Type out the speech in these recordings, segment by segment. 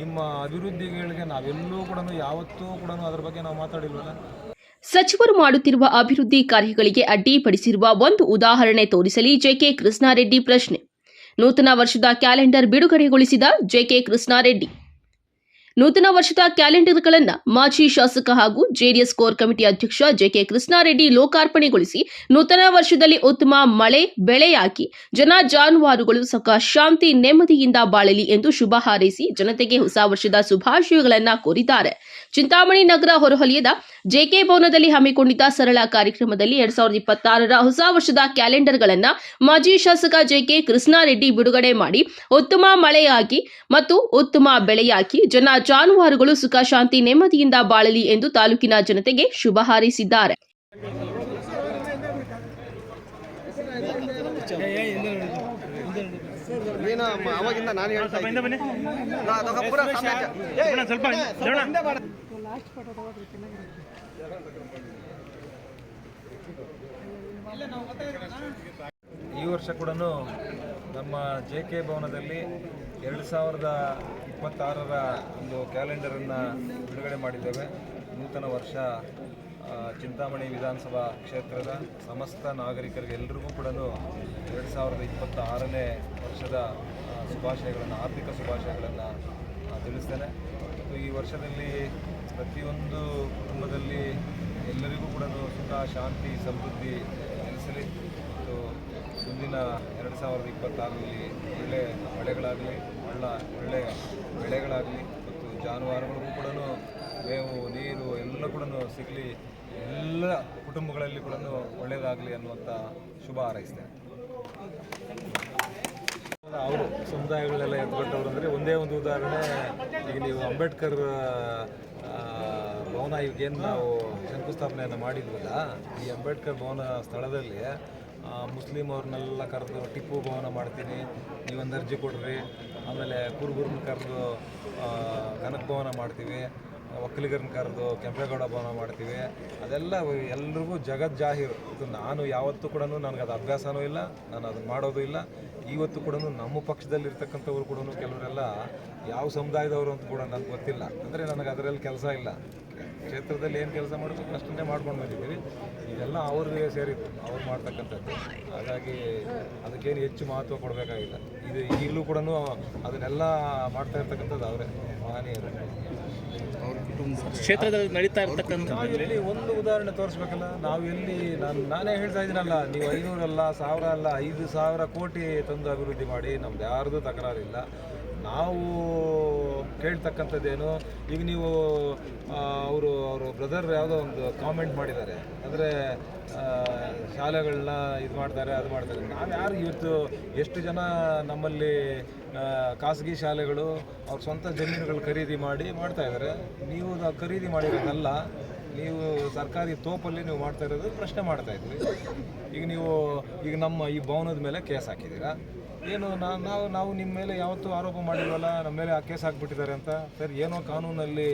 ನಿಮ್ಮ ಅಭಿವೃದ್ಧಿಗಳಿಗೆ ನಾವೆಲ್ಲೂ ಕೂಡ ಯಾವತ್ತೂ ಕೂಡ ಅದರ ಬಗ್ಗೆ ನಾವು ಮಾತಾಡಿಲ್ವಲ್ಲ. ಸಚಿವರು ಮಾಡುತ್ತಿರುವ ಅಭಿವೃದ್ಧಿ ಕಾರ್ಯಗಳಿಗೆ ಅಡ್ಡಿಪಡಿಸಿರುವ ಒಂದು ಉದಾಹರಣೆ ತೋರಿಸಲಿ ಜೆಕೆ ಕೃಷ್ಣಾರೆಡ್ಡಿ ಪ್ರಶ್ನೆ. ನೂತನ ವರ್ಷದ ಕ್ಯಾಲೆಂಡರ್ ಬಿಡುಗಡೆಗೊಳಿಸಿದ ಜೆಕೆ ಕೃಷ್ಣಾರೆಡ್ಡಿ. ನೂತನ ವರ್ಷದ ಕ್ಯಾಲೆಂಡರ್ಗಳನ್ನು ಮಾಜಿ ಶಾಸಕ ಹಾಗೂ ಜೆಡಿಎಸ್ ಕೋರ್ ಕಮಿಟಿ ಅಧ್ಯಕ್ಷ ಜೆಕೆ ಕೃಷ್ಣಾರೆಡ್ಡಿ ಲೋಕಾರ್ಪಣೆಗೊಳಿಸಿ ನೂತನ ವರ್ಷದಲ್ಲಿ ಉತ್ತಮ ಮಳೆ ಬೆಳೆಯಾಗಿ ಜನ ಜಾನುವಾರುಗಳು ಸುಖ ಶಾಂತಿ ನೆಮ್ಮದಿಯಿಂದ ಬಾಳಲಿ ಎಂದು ಶುಭ ಹಾರೈಸಿ ಜನತೆಗೆ ಹೊಸ ವರ್ಷದ ಶುಭಾಶಯಗಳನ್ನು ಕೋರಿದ್ದಾರೆ. ಚಿಂತಾಮಣಿ ನಗರ ಹೊರವಲಯದ ಜೆಕೆ ಭವನದಲ್ಲಿ ಹಮ್ಮಿಕೊಂಡಿದ್ದ ಸರಳ ಕಾರ್ಯಕ್ರಮದಲ್ಲಿ 2026ರ ಹೊಸ ವರ್ಷದ ಕ್ಯಾಲೆಂಡರ್ಗಳನ್ನು ಮಾಜಿ ಶಾಸಕ ಜೆಕೆ ಕೃಷ್ಣಾರೆಡ್ಡಿ ಬಿಡುಗಡೆ ಮಾಡಿ ಉತ್ತಮ ಮಳೆಯಾಗಿ ಮತ್ತು ಉತ್ತಮ ಬೆಳೆಯಾಗಿ ಜನ ಜಾನುವಾರುಗಳು ಸುಖ ಶಾಂತಿ ನೆಮ್ಮದಿಯಿಂದ ಬಾಳಲಿ ಎಂದು ತಾಲೂಕಿನ ಜನತೆಗೆ ಶುಭ ಹಾರೈಸಿದ್ದಾರೆ. ಈ ವರ್ಷ ಕೂಡ ನಮ್ಮ ಜೆಕೆ ಭವನದಲ್ಲಿ 2026ರ ಒಂದು ಕ್ಯಾಲೆಂಡರನ್ನು ಬಿಡುಗಡೆ ಮಾಡಿದ್ದೇವೆ. ನೂತನ ವರ್ಷ ಚಿಂತಾಮಣಿ ವಿಧಾನಸಭಾ ಕ್ಷೇತ್ರದ ಸಮಸ್ತ ನಾಗರಿಕರಿಗೆ ಎಲ್ಲರಿಗೂ ಕೂಡ 2026ನೇ ವರ್ಷದ ಶುಭಾಶಯಗಳನ್ನು, ಆರ್ಥಿಕ ಶುಭಾಶಯಗಳನ್ನು ತಿಳಿಸ್ತೇನೆ. ಮತ್ತು ಈ ವರ್ಷದಲ್ಲಿ ಪ್ರತಿಯೊಂದು ಕುಟುಂಬದಲ್ಲಿ ಎಲ್ಲರಿಗೂ ಕೂಡ ಸುಖ ಶಾಂತಿ ಸಮೃದ್ಧಿ ನೆಲೆಸಲಿ. ಮತ್ತು ಮುಂದಿನ 2026ರಲ್ಲಿ ಒಳ್ಳೆಯ ಮಳೆಗಳಾಗಲಿ, ಒಳ್ಳೆಯ ಬೆಳೆಗಳಾಗಲಿ ಮತ್ತು ಜಾನುವಾರುಗಳಿಗೂ ಕೂಡ ಮೇವು ನೀರು ಎಲ್ಲ ಕೂಡ ಸಿಗಲಿ, ಎಲ್ಲ ಕುಟುಂಬಗಳಲ್ಲಿ ಕೂಡ ಒಳ್ಳೆಯದಾಗಲಿ ಅನ್ನುವಂಥ ಶುಭ ಹಾರೈಸ್ತೇನೆ. ಅವರು ಸಮುದಾಯಗಳೆಲ್ಲ ಎದ್ದುಕೊಟ್ಟವರು ಅಂದರೆ ಒಂದೇ ಒಂದು ಉದಾಹರಣೆ, ಈಗ ನೀವು ಅಂಬೇಡ್ಕರ್ ಭವನ ಈಗೇನು ನಾವು ಶಂಕುಸ್ಥಾಪನೆಯನ್ನು ಮಾಡಿದ್ವಲ್ಲ, ಈ ಅಂಬೇಡ್ಕರ್ ಭವನ ಸ್ಥಳದಲ್ಲಿ ಮುಸ್ಲಿಂ ಅವ್ರನ್ನೆಲ್ಲ ಕರೆದು ಟಿಪ್ಪು ಭವನ ಮಾಡ್ತೀನಿ, ನೀವೊಂದು ಅರ್ಜಿ ಕೊಡ್ರಿ, ಆಮೇಲೆ ಕುರುಬರನ್ನ ಕರೆದು ಕನಕ ಭವನ ಮಾಡ್ತೀವಿ, ಒಕ್ಕಲಿಗರನ್ನ ಕರೆದು ಕೆಂಪೇಗೌಡ ಭವನ ಮಾಡ್ತೀವಿ. ಅದೆಲ್ಲ ಎಲ್ರಿಗೂ ಜಗಜ್ಜಾಹೀರು. ಇದು ನಾನು ಯಾವತ್ತೂ ಕೂಡ ನನಗೆ ಅದು ಅಭ್ಯಾಸನೂ ಇಲ್ಲ, ನಾನು ಅದನ್ನು ಮಾಡೋದು ಇಲ್ಲ. ಇವತ್ತು ಕೂಡ ನಮ್ಮ ಪಕ್ಷದಲ್ಲಿರ್ತಕ್ಕಂಥವ್ರು ಕೂಡ ಕೆಲವರೆಲ್ಲ ಯಾವ ಸಮುದಾಯದವರು ಅಂತ ಕೂಡ ನನಗೆ ಗೊತ್ತಿಲ್ಲ. ಅಂದರೆ ನನಗೆ ಅದರಲ್ಲಿ ಕೆಲಸ ಇಲ್ಲ. ಕ್ಷೇತ್ರದಲ್ಲಿ ಏನು ಕೆಲಸ ಮಾಡಬೇಕು ಅಷ್ಟನ್ನೇ ಮಾಡ್ಕೊಂಡು ಬಂದಿದ್ದೀವಿ. ಇದೆಲ್ಲ ಅವ್ರಿಗೆ ಸೇರಿತ್ತು, ಅವ್ರು ಮಾಡ್ತಕ್ಕಂಥದ್ದು. ಹಾಗಾಗಿ ಅದಕ್ಕೇನು ಹೆಚ್ಚು ಮಹತ್ವ ಕೊಡಬೇಕಾಗಿಲ್ಲ. ಇದು ಈಗಲೂ ಕೂಡ ಅದನ್ನೆಲ್ಲ ಮಾಡ್ತಾ ಇರ್ತಕ್ಕಂಥದ್ದು ಅವರೇ, ಮಹನೀಯರು. ಕ್ಷೇತ್ರದಲ್ಲಿ ನಡೀತಾ ಇರ್ತಕ್ಕಂಥ ಎಲ್ಲಿ ಒಂದು ಉದಾಹರಣೆ ತೋರಿಸ್ಬೇಕಲ್ಲ. ನಾವು ಎಲ್ಲಿ ನಾನೇ ಹೇಳ್ತಾ ಇದ್ದೀನಲ್ಲ, ನೀವು 500 ಅಲ್ಲ 1000 ಅಲ್ಲ 5,000 ಕೋಟಿ ತಂದು ಅಭಿವೃದ್ಧಿ ಮಾಡಿ, ನಮ್ದು ಯಾರ್ದು ತಕರಾರಿಲ್ಲ. ನಾವು ಕೇಳ್ತಕ್ಕಂಥದ್ದೇನು, ಈಗ ನೀವು ಅವರು ಬ್ರದರ್ ಯಾವುದೋ ಒಂದು ಕಾಮೆಂಟ್ ಮಾಡಿದ್ದಾರೆ, ಅಂದರೆ ಶಾಲೆಗಳನ್ನ ಇದು ಮಾಡ್ತಾರೆ ಅದು ಮಾಡ್ತಾರೆ. ನಾವು ಯಾರು ಇವತ್ತು ಎಷ್ಟು ಜನ ನಮ್ಮಲ್ಲಿ ಖಾಸಗಿ ಶಾಲೆಗಳು ಅವ್ರ ಸ್ವಂತ ಜಮೀನುಗಳು ಖರೀದಿ ಮಾಡಿ ಮಾಡ್ತಾ ಇದ್ದಾರೆ. ನೀವು ಖರೀದಿ ಮಾಡಿರೋದಲ್ಲ, ನೀವು ಸರ್ಕಾರಿ ತೋಪಲ್ಲಿ ನೀವು ಮಾಡ್ತಾ ಇರೋದು ಪ್ರಶ್ನೆ ಮಾಡ್ತಾ ಇದ್ವಿ. ಈಗ ನಮ್ಮ ಈ ಭವನದ ಮೇಲೆ ಕೇಸ್ ಹಾಕಿದ್ದೀರಾ. ಏನು ನಾವು ನಿಮ್ಮ ಮೇಲೆ ಯಾವತ್ತೂ ಆರೋಪ ಮಾಡಿಲ್ವಲ್ಲ, ನಮ್ಮ ಮೇಲೆ ಆ ಕೇಸ್ ಹಾಕ್ಬಿಟ್ಟಿದ್ದಾರೆ ಅಂತ. ಸರಿ, ಏನೋ ಕಾನೂನಲ್ಲಿ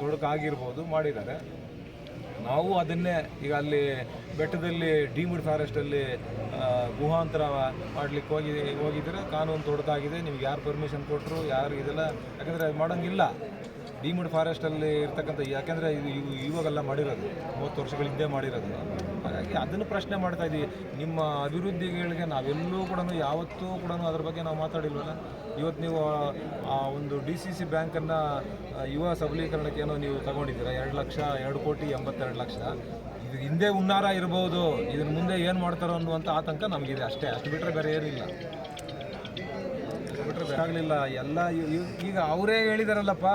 ತೊಡಕಾಗಿರ್ಬೋದು, ಮಾಡಿದ್ದಾರೆ. ನಾವು ಅದನ್ನೇ ಈಗ ಅಲ್ಲಿ ಬೆಟ್ಟದಲ್ಲಿ ಡೀಮ್ಡ್ ಫಾರೆಸ್ಟಲ್ಲಿ ಗುಹಾಂತರ ಮಾಡಲಿಕ್ಕೆ ಹೋಗಿದ್ರೆ ಕಾನೂನು ತೊಡಕಾಗಿದೆ. ನಿಮ್ಗೆ ಯಾರು ಪರ್ಮಿಷನ್ ಕೊಟ್ಟರು, ಯಾರು ಇದೆಲ್ಲ, ಯಾಕಂದರೆ ಅದು ಮಾಡೋಂಗಿಲ್ಲ. ಡೀಮ್ಡ್ ಫಾರೆಸ್ಟಲ್ಲಿ ಇರ್ತಕ್ಕಂಥ, ಯಾಕೆಂದರೆ ಇದು ಇವಾಗೆಲ್ಲ ಮಾಡಿರೋದು 30 ವರ್ಷಗಳ ಹಿಂದೆ ಮಾಡಿರೋದು. ಹಾಗಾಗಿ ಅದನ್ನು ಪ್ರಶ್ನೆ ಮಾಡ್ತಾ ಇದ್ದೀವಿ. ನಿಮ್ಮ ಅಭಿವೃದ್ಧಿಗಳಿಗೆ ನಾವೆಲ್ಲೂ ಕೂಡ ಯಾವತ್ತೂ ಕೂಡ ಅದ್ರ ಬಗ್ಗೆ ನಾವು ಮಾತಾಡಿಲ್ವಲ್ಲ. ಇವತ್ತು ನೀವು ಒಂದು DCC ಬ್ಯಾಂಕನ್ನು ಯುವ ಸಬಲೀಕರಣಕ್ಕೆ ಏನೋ ನೀವು ತಗೊಂಡಿದ್ದೀರಾ, 2,82,82,00,000. ಇದು ಹಿಂದೆ ಹುನ್ನಾರ ಇರ್ಬೋದು, ಇದನ್ನು ಮುಂದೆ ಏನು ಮಾಡ್ತಾರೋ ಅನ್ನುವಂಥ ಆತಂಕ ನಮಗಿದೆ ಅಷ್ಟೇ. ಅಷ್ಟು ಬಿಟ್ಟರೆ ಬೇರೆ ಏನಿಲ್ಲ. ಬೇಕಾಗಲಿಲ್ಲ ಎಲ್ಲ. ಈಗ ಅವರೇ ಹೇಳಿದಾರಲ್ಲಪ್ಪ,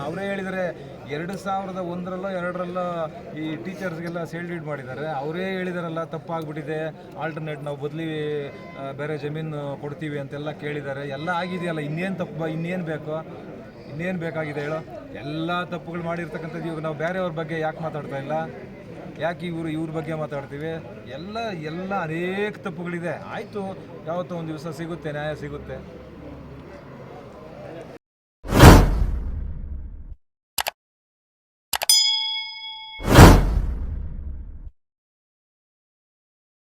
ಅವರೇ ಹೇಳಿದರೆ 2001ರಲ್ಲೋ 2ರಲ್ಲೋ ಈ ಟೀಚರ್ಸ್ಗೆಲ್ಲ ಸೇಲ್ರಿಡ್ ಮಾಡಿದ್ದಾರೆ. ಅವರೇ ಹೇಳಿದಾರಲ್ಲ ತಪ್ಪಾಗ್ಬಿಟ್ಟಿದೆ, ಆಲ್ಟರ್ನೇಟ್ ನಾವು ಬದಲಿ ಬೇರೆ ಜಮೀನು ಕೊಡ್ತೀವಿ ಅಂತೆಲ್ಲ ಕೇಳಿದ್ದಾರೆ. ಎಲ್ಲ ಆಗಿದೆಯಲ್ಲ, ಇನ್ನೇನು ತಪ್ಪು, ಇನ್ನೇನು ಬೇಕು, ಇನ್ನೇನು ಬೇಕಾಗಿದೆ ಹೇಳೋ? ಎಲ್ಲ ತಪ್ಪುಗಳು ಮಾಡಿರ್ತಕ್ಕಂಥದ್ದು. ಇವಾಗ ನಾವು ಬೇರೆಯವ್ರ ಬಗ್ಗೆ ಯಾಕೆ ಮಾತಾಡ್ತಾ ಇಲ್ಲ, ಯಾಕೆ ಇವ್ರ ಬಗ್ಗೆ ಮಾತಾಡ್ತೀವಿ? ಎಲ್ಲ ಅನೇಕ ತಪ್ಪುಗಳಿದೆ. ಆಯಿತು, ಯಾವತ್ತೋ ಒಂದು ದಿವಸ ಸಿಗುತ್ತೆ, ನ್ಯಾಯ ಸಿಗುತ್ತೆ.